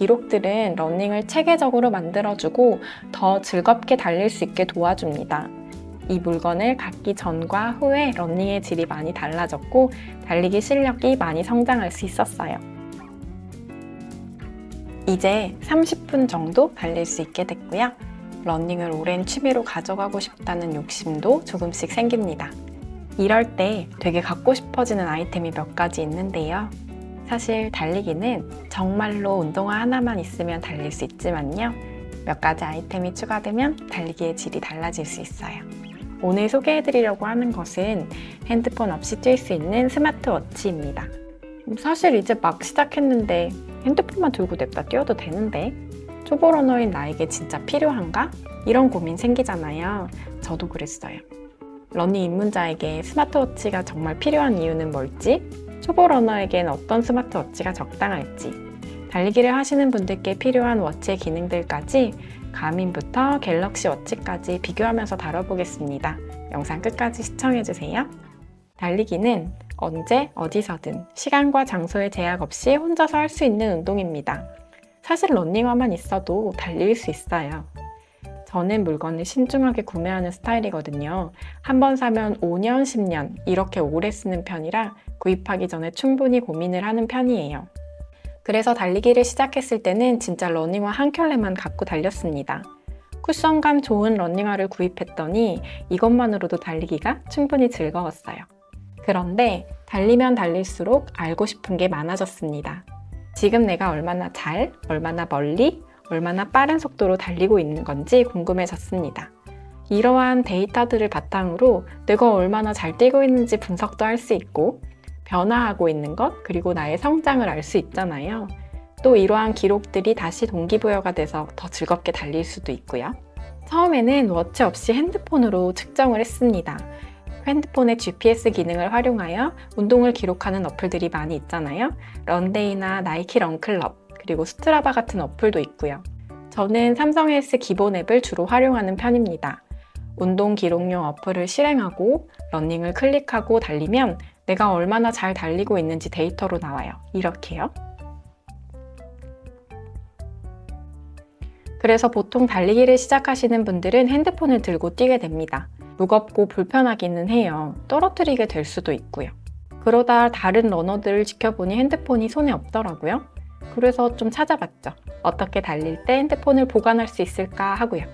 기록들은 러닝을 체계적으로 만들어주고 더 즐겁게 달릴 수 있게 도와줍니다. 이 물건을 갖기 전과 후에 러닝의 질이 많이 달라졌고 달리기 실력이 많이 성장할 수 있었어요. 이제 30분 정도 달릴 수 있게 됐고요. 러닝을 오랜 취미로 가져가고 싶다는 욕심도 조금씩 생깁니다. 이럴 때 되게 갖고 싶어지는 아이템이 몇 가지 있는데요. 사실 달리기는 정말로 운동화 하나만 있으면 달릴 수 있지만요. 몇 가지 아이템이 추가되면 달리기의 질이 달라질 수 있어요. 오늘 소개해드리려고 하는 것은 핸드폰 없이 뛸 수 있는 스마트워치입니다. 사실 이제 막 시작했는데 핸드폰만 들고 냅다 뛰어도 되는데 초보 러너인 나에게 진짜 필요한가? 이런 고민 생기잖아요. 저도 그랬어요. 러닝 입문자에게 스마트워치가 정말 필요한 이유는 뭘지? 초보 러너에겐 어떤 스마트워치가 적당할지, 달리기를 하시는 분들께 필요한 워치의 기능들까지 가민부터 갤럭시 워치까지 비교하면서 다뤄보겠습니다. 영상 끝까지 시청해주세요. 달리기는 언제 어디서든 시간과 장소의 제약 없이 혼자서 할 수 있는 운동입니다. 사실 러닝화만 있어도 달릴 수 있어요. 저는 물건을 신중하게 구매하는 스타일이거든요. 한번 사면 5년, 10년 이렇게 오래 쓰는 편이라 구입하기 전에 충분히 고민을 하는 편이에요. 그래서 달리기를 시작했을 때는 진짜 러닝화 한 켤레만 갖고 달렸습니다. 쿠션감 좋은 러닝화를 구입했더니 이것만으로도 달리기가 충분히 즐거웠어요. 그런데 달리면 달릴수록 알고 싶은 게 많아졌습니다. 지금 내가 얼마나 잘, 얼마나 멀리, 얼마나 빠른 속도로 달리고 있는 건지 궁금해졌습니다. 이러한 데이터들을 바탕으로 내가 얼마나 잘 뛰고 있는지 분석도 할 수 있고 변화하고 있는 것, 그리고 나의 성장을 알 수 있잖아요. 또 이러한 기록들이 다시 동기부여가 돼서 더 즐겁게 달릴 수도 있고요. 처음에는 워치 없이 핸드폰으로 측정을 했습니다. 핸드폰의 GPS 기능을 활용하여 운동을 기록하는 어플들이 많이 있잖아요. 런데이나 나이키 런클럽, 그리고 스트라바 같은 어플도 있고요. 저는 삼성 헬스 기본 앱을 주로 활용하는 편입니다. 운동 기록용 어플을 실행하고 러닝을 클릭하고 달리면 내가 얼마나 잘 달리고 있는지 데이터로 나와요. 이렇게요. 그래서 보통 달리기를 시작하시는 분들은 핸드폰을 들고 뛰게 됩니다. 무겁고 불편하기는 해요. 떨어뜨리게 될 수도 있고요. 그러다 다른 러너들을 지켜보니 핸드폰이 손에 없더라고요. 그래서 좀 찾아봤죠. 어떻게 달릴 때 핸드폰을 보관할 수 있을까 하고요.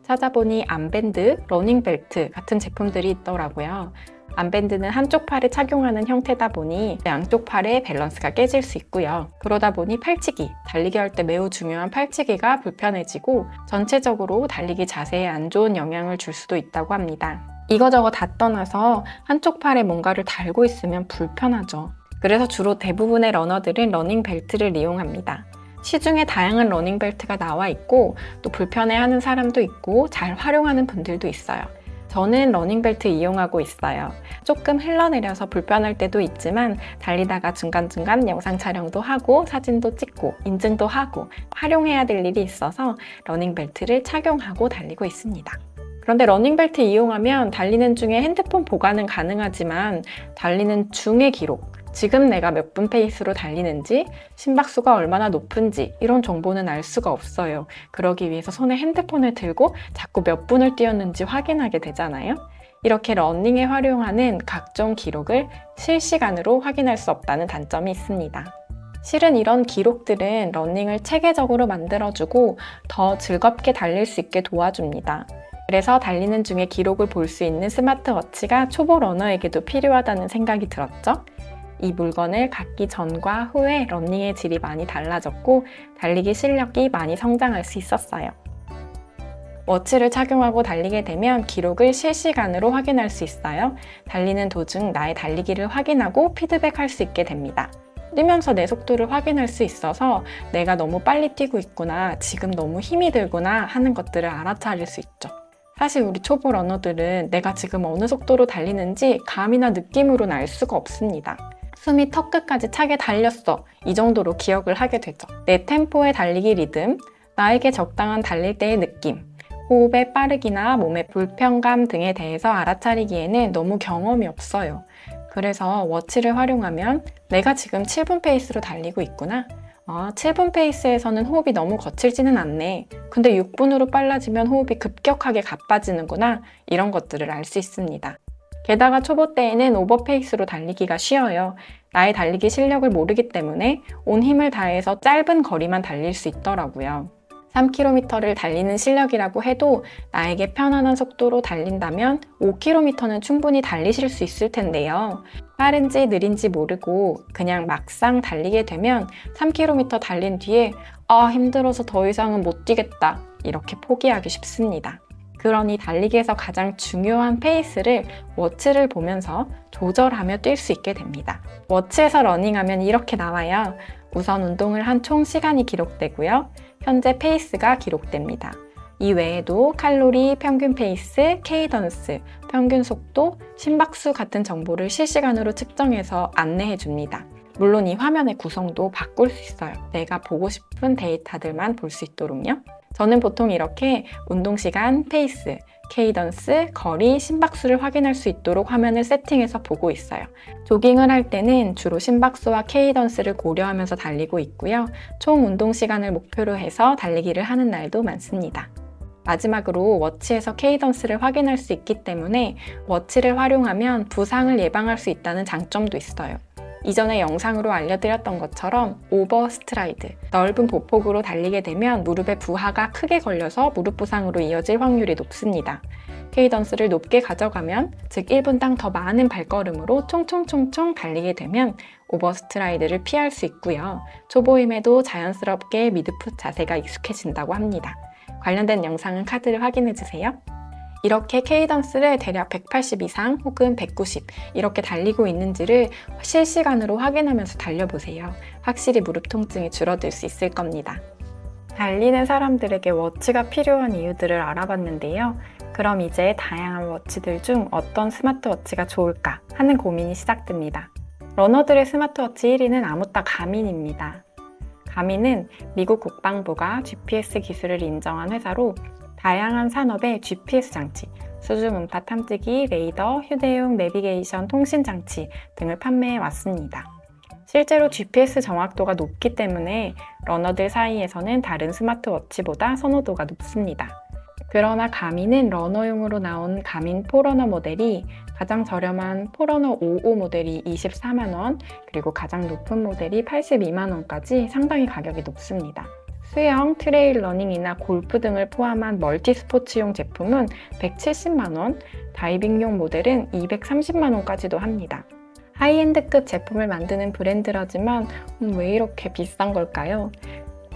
찾아보니 암밴드, 러닝벨트 같은 제품들이 있더라고요. 암밴드는 한쪽 팔에 착용하는 형태다 보니 양쪽 팔의 밸런스가 깨질 수 있고요. 그러다 보니 팔찌기, 달리기 할 때 매우 중요한 팔찌기가 불편해지고 전체적으로 달리기 자세에 안 좋은 영향을 줄 수도 있다고 합니다. 이거저거 다 떠나서 한쪽 팔에 뭔가를 달고 있으면 불편하죠. 그래서 주로 대부분의 러너들은 러닝벨트를 이용합니다. 시중에 다양한 러닝벨트가 나와 있고 또 불편해하는 사람도 있고 잘 활용하는 분들도 있어요. 저는 러닝벨트 이용하고 있어요. 조금 흘러내려서 불편할 때도 있지만 달리다가 중간중간 영상 촬영도 하고 사진도 찍고 인증도 하고 활용해야 될 일이 있어서 러닝벨트를 착용하고 달리고 있습니다. 그런데 러닝벨트 이용하면 달리는 중에 핸드폰 보관은 가능하지만 달리는 중의 기록, 지금 내가 몇 분 페이스로 달리는지, 심박수가 얼마나 높은지 이런 정보는 알 수가 없어요. 그러기 위해서 손에 핸드폰을 들고 자꾸 몇 분을 뛰었는지 확인하게 되잖아요. 이렇게 러닝에 활용하는 각종 기록을 실시간으로 확인할 수 없다는 단점이 있습니다. 실은 이런 기록들은 러닝을 체계적으로 만들어주고 더 즐겁게 달릴 수 있게 도와줍니다. 그래서 달리는 중에 기록을 볼 수 있는 스마트워치가 초보 러너에게도 필요하다는 생각이 들었죠. 이 물건을 갖기 전과 후에 러닝의 질이 많이 달라졌고 달리기 실력이 많이 성장할 수 있었어요. 워치를 착용하고 달리게 되면 기록을 실시간으로 확인할 수 있어요. 달리는 도중 나의 달리기를 확인하고 피드백할 수 있게 됩니다. 뛰면서 내 속도를 확인할 수 있어서 내가 너무 빨리 뛰고 있구나, 지금 너무 힘이 들구나 하는 것들을 알아차릴 수 있죠. 사실 우리 초보 러너들은 내가 지금 어느 속도로 달리는지 감이나 느낌으로는 알 수가 없습니다. 숨이 턱끝까지 차게 달렸어, 이 정도로 기억을 하게 되죠. 내 템포의 달리기 리듬, 나에게 적당한 달릴 때의 느낌, 호흡의 빠르기나 몸의 불편감 등에 대해서 알아차리기에는 너무 경험이 없어요. 그래서 워치를 활용하면 내가 지금 7분 페이스로 달리고 있구나, 7분 페이스에서는 호흡이 너무 거칠지는 않네. 근데 6분으로 빨라지면 호흡이 급격하게 가빠지는구나. 이런 것들을 알 수 있습니다. 게다가 초보 때에는 오버페이스로 달리기가 쉬워요. 나의 달리기 실력을 모르기 때문에 온 힘을 다해서 짧은 거리만 달릴 수 있더라고요. 3km를 달리는 실력이라고 해도 나에게 편안한 속도로 달린다면 5km는 충분히 달리실 수 있을 텐데요. 빠른지 느린지 모르고 그냥 막상 달리게 되면 3km 달린 뒤에 힘들어서 더 이상은 못 뛰겠다 이렇게 포기하기 쉽습니다. 그러니 달리기에서 가장 중요한 페이스를 워치를 보면서 조절하며 뛸 수 있게 됩니다. 워치에서 러닝하면 이렇게 나와요. 우선 운동을 한 총 시간이 기록되고요. 현재 페이스가 기록됩니다. 이 외에도 칼로리, 평균 페이스, 케이던스, 평균 속도, 심박수 같은 정보를 실시간으로 측정해서 안내해 줍니다. 물론 이 화면의 구성도 바꿀 수 있어요. 내가 보고 싶은 데이터들만 볼 수 있도록요. 저는 보통 이렇게 운동시간, 페이스, 케이던스, 거리, 심박수를 확인할 수 있도록 화면을 세팅해서 보고 있어요. 조깅을 할 때는 주로 심박수와 케이던스를 고려하면서 달리고 있고요. 총 운동시간을 목표로 해서 달리기를 하는 날도 많습니다. 마지막으로 워치에서 케이던스를 확인할 수 있기 때문에 워치를 활용하면 부상을 예방할 수 있다는 장점도 있어요. 이전에 영상으로 알려드렸던 것처럼 오버스트라이드, 넓은 보폭으로 달리게 되면 무릎에 부하가 크게 걸려서 무릎 부상으로 이어질 확률이 높습니다. 케이던스를 높게 가져가면, 즉 1분당 더 많은 발걸음으로 총총총총 달리게 되면 오버스트라이드를 피할 수 있고요. 초보임에도 자연스럽게 미드풋 자세가 익숙해진다고 합니다. 관련된 영상은 카드를 확인해주세요. 이렇게 케이던스를 대략 180 이상 혹은 190 이렇게 달리고 있는지를 실시간으로 확인하면서 달려보세요. 확실히 무릎 통증이 줄어들 수 있을 겁니다. 달리는 사람들에게 워치가 필요한 이유들을 알아봤는데요. 그럼 이제 다양한 워치들 중 어떤 스마트워치가 좋을까 하는 고민이 시작됩니다. 러너들의 스마트워치 1위는 아무따 가민입니다. 가민은 미국 국방부가 GPS 기술을 인정한 회사로 다양한 산업의 GPS 장치, 수중 음파 탐지기, 레이더, 휴대용 내비게이션 통신 장치 등을 판매해 왔습니다. 실제로 GPS 정확도가 높기 때문에 러너들 사이에서는 다른 스마트워치보다 선호도가 높습니다. 그러나 가민은 러너용으로 나온 가민 포러너 모델이 가장 저렴한 포러너 55 모델이 24만 원, 그리고 가장 높은 모델이 82만 원까지 상당히 가격이 높습니다. 수영, 트레일 러닝이나 골프 등을 포함한 멀티 스포츠용 제품은 170만 원, 다이빙용 모델은 230만 원까지도 합니다. 하이엔드급 제품을 만드는 브랜드라지만 왜 이렇게 비싼 걸까요?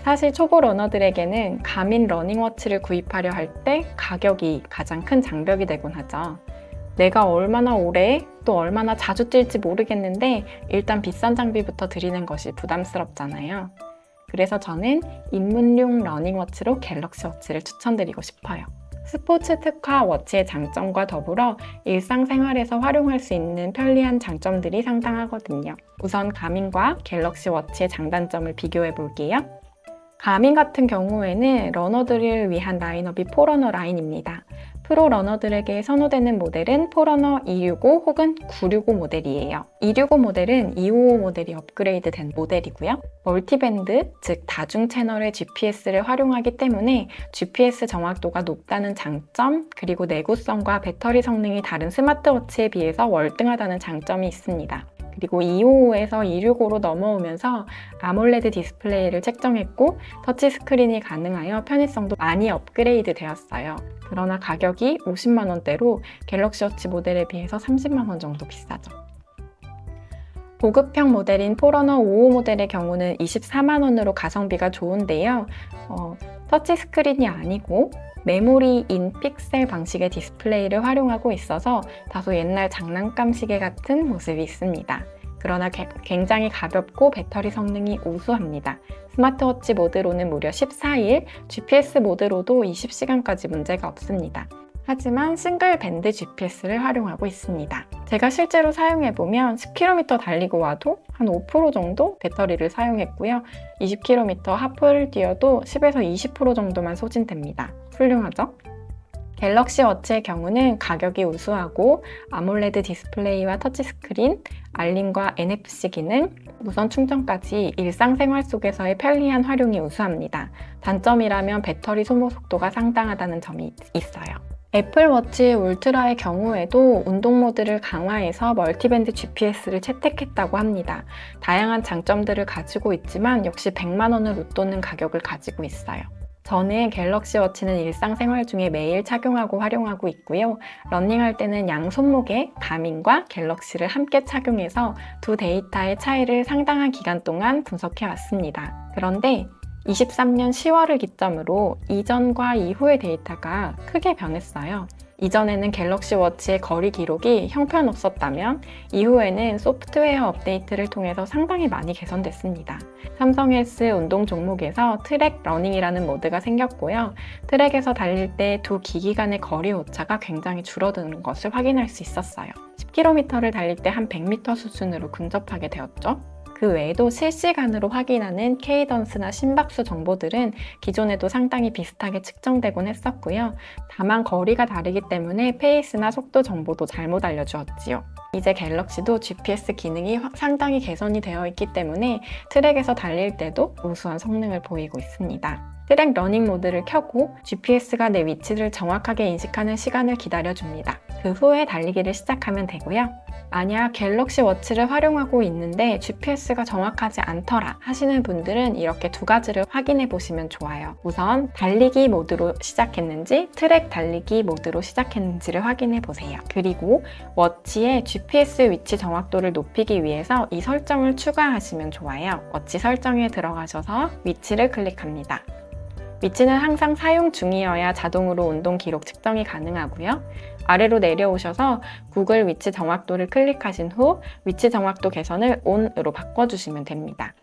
사실 초보 러너들에게는 가민 러닝워치를 구입하려 할 때 가격이 가장 큰 장벽이 되곤 하죠. 내가 얼마나 오래 또 얼마나 자주 뛸지 모르겠는데 일단 비싼 장비부터 드리는 것이 부담스럽잖아요. 그래서 저는 입문용 러닝워치로 갤럭시 워치를 추천드리고 싶어요. 스포츠 특화 워치의 장점과 더불어 일상생활에서 활용할 수 있는 편리한 장점들이 상당하거든요. 우선 가민과 갤럭시 워치의 장단점을 비교해 볼게요. 가민 같은 경우에는 러너들을 위한 라인업이 포러너 라인입니다. 프로 러너들에게 선호되는 모델은 포러너 265 혹은 965 모델이에요. 265 모델은 255 모델이 업그레이드된 모델이고요. 멀티밴드, 즉 다중 채널의 GPS를 활용하기 때문에 GPS 정확도가 높다는 장점, 그리고 내구성과 배터리 성능이 다른 스마트워치에 비해서 월등하다는 장점이 있습니다. 그리고 255에서 265로 넘어오면서 아몰레드 디스플레이를 책정했고 터치 스크린이 가능하여 편의성도 많이 업그레이드 되었어요. 그러나 가격이 50만 원대로 갤럭시 워치 모델에 비해서 30만 원 정도 비싸죠. 고급형 모델인 포러너 55 모델의 경우는 24만 원으로 가성비가 좋은데요. 터치 스크린이 아니고 메모리 인 픽셀 방식의 디스플레이를 활용하고 있어서 다소 옛날 장난감 시계 같은 모습이 있습니다. 그러나 굉장히 가볍고 배터리 성능이 우수합니다. 스마트워치 모드로는 무려 14일, GPS 모드로도 20시간까지 문제가 없습니다. 하지만 싱글 밴드 GPS를 활용하고 있습니다. 제가 실제로 사용해보면 10km 달리고 와도 한 5% 정도 배터리를 사용했고요. 20km 하프를 뛰어도 10에서 20% 정도만 소진됩니다. 훌륭하죠? 갤럭시 워치의 경우는 가격이 우수하고 아몰레드 디스플레이와 터치스크린, 알림과 NFC 기능, 무선 충전까지 일상생활 속에서의 편리한 활용이 우수합니다. 단점이라면 배터리 소모 속도가 상당하다는 점이 있어요. 애플워치 울트라의 경우에도 운동 모드를 강화해서 멀티밴드 GPS를 채택했다고 합니다. 다양한 장점들을 가지고 있지만 역시 100만 원을 웃도는 가격을 가지고 있어요. 저는 갤럭시 워치는 일상생활 중에 매일 착용하고 활용하고 있고요. 러닝할 때는 양 손목에 가민과 갤럭시를 함께 착용해서 두 데이터의 차이를 상당한 기간 동안 분석해 왔습니다. 그런데 23년 10월을 기점으로 이전과 이후의 데이터가 크게 변했어요. 이전에는 갤럭시 워치의 거리 기록이 형편없었다면 이후에는 소프트웨어 업데이트를 통해서 상당히 많이 개선됐습니다. 삼성 헬스 운동 종목에서 트랙 러닝이라는 모드가 생겼고요. 트랙에서 달릴 때 두 기기 간의 거리 오차가 굉장히 줄어드는 것을 확인할 수 있었어요. 10km를 달릴 때 한 100m 수준으로 근접하게 되었죠. 그 외에도 실시간으로 확인하는 케이던스나 심박수 정보들은 기존에도 상당히 비슷하게 측정되곤 했었고요. 다만 거리가 다르기 때문에 페이스나 속도 정보도 잘못 알려주었지요. 이제 갤럭시도 GPS 기능이 상당히 개선이 되어 있기 때문에 트랙에서 달릴 때도 우수한 성능을 보이고 있습니다. 트랙 러닝 모드를 켜고 GPS가 내 위치를 정확하게 인식하는 시간을 기다려줍니다. 그 후에 달리기를 시작하면 되고요. 만약 갤럭시 워치를 활용하고 있는데 GPS가 정확하지 않더라 하시는 분들은 이렇게 두 가지를 확인해 보시면 좋아요. 우선 달리기 모드로 시작했는지 트랙 달리기 모드로 시작했는지를 확인해 보세요. 그리고 워치의 GPS 위치 정확도를 높이기 위해서 이 설정을 추가하시면 좋아요. 워치 설정에 들어가셔서 위치를 클릭합니다. 위치는 항상 사용 중이어야 자동으로 운동 기록 측정이 가능하고요. 아래로 내려오셔서 구글 위치 정확도를 클릭하신 후 위치 정확도 개선을 ON으로 바꿔주시면 됩니다.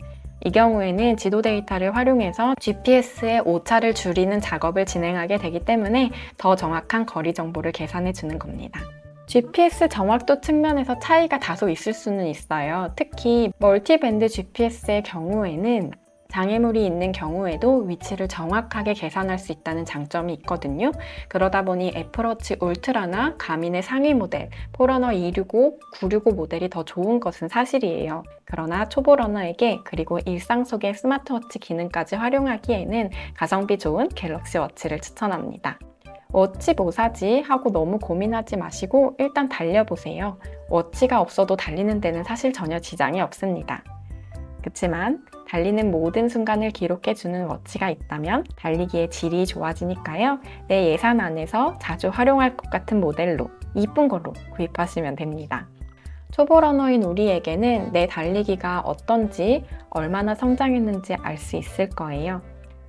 이 경우에는 지도 데이터를 활용해서 GPS의 오차를 줄이는 작업을 진행하게 되기 때문에 더 정확한 거리 정보를 계산해 주는 겁니다. GPS 정확도 측면에서 차이가 다소 있을 수는 있어요. 특히 멀티밴드 GPS의 경우에는 장애물이 있는 경우에도 위치를 정확하게 계산할 수 있다는 장점이 있거든요. 그러다 보니 애플워치 울트라나 가민의 상위 모델, 포러너 265, 965 모델이 더 좋은 것은 사실이에요. 그러나 초보 러너에게 그리고 일상 속의 스마트워치 기능까지 활용하기에는 가성비 좋은 갤럭시 워치를 추천합니다. 워치 뭐 사지 하고 너무 고민하지 마시고 일단 달려보세요. 워치가 없어도 달리는 데는 사실 전혀 지장이 없습니다. 그렇지만 달리는 모든 순간을 기록해주는 워치가 있다면 달리기의 질이 좋아지니까요. 내 예산 안에서 자주 활용할 것 같은 모델로 이쁜 걸로 구입하시면 됩니다. 초보 러너인 우리에게는 내 달리기가 어떤지 얼마나 성장했는지 알 수 있을 거예요.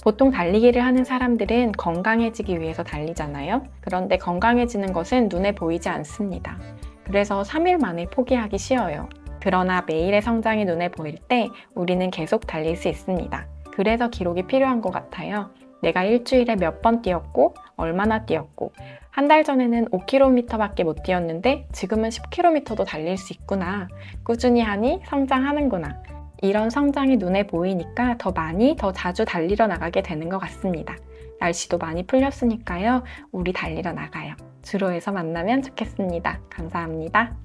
보통 달리기를 하는 사람들은 건강해지기 위해서 달리잖아요. 그런데 건강해지는 것은 눈에 보이지 않습니다. 그래서 3일 만에 포기하기 쉬워요. 그러나 매일의 성장이 눈에 보일 때 우리는 계속 달릴 수 있습니다. 그래서 기록이 필요한 것 같아요. 내가 일주일에 몇 번 뛰었고 얼마나 뛰었고 한 달 전에는 5km밖에 못 뛰었는데 지금은 10km도 달릴 수 있구나. 꾸준히 하니 성장하는구나. 이런 성장이 눈에 보이니까 더 많이 더 자주 달리러 나가게 되는 것 같습니다. 날씨도 많이 풀렸으니까요. 우리 달리러 나가요. 주로에서 만나면 좋겠습니다. 감사합니다.